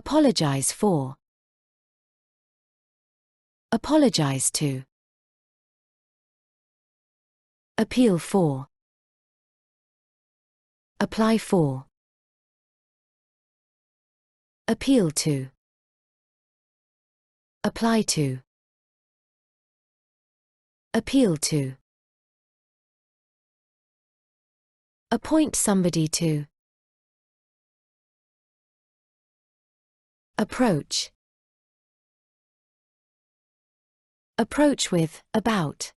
Apologize for. Apologize to. Appeal for. Apply for. Appeal to. Apply to. Appeal to. Appoint somebody to. Approach. Approach with, about.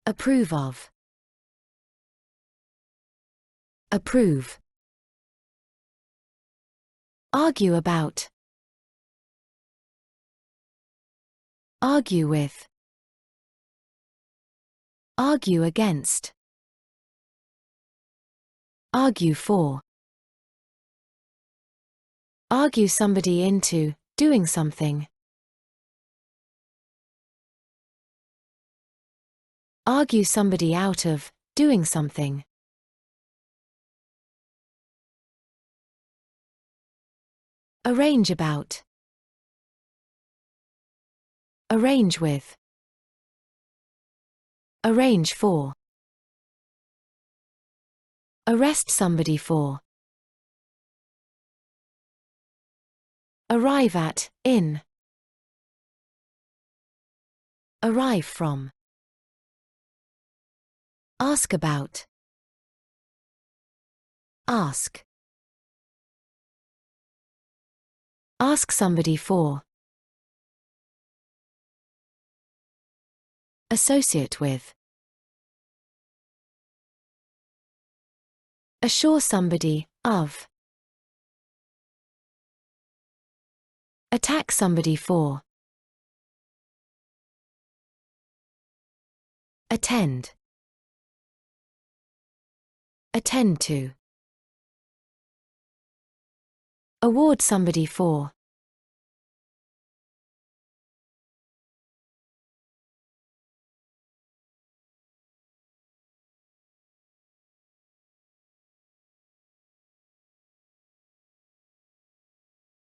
Approve of. Approve. Argue about. Argue with. Argue against. Argue for. Argue somebody into doing something. Argue somebody out of doing something. Arrange about. Arrange with. Arrange for. Arrest somebody for. Arrive at, in. Arrive from. Ask about. Ask. Ask somebody for. Associate with. Assure somebody of. Attack somebody for. Attend. Attend to. Award somebody for.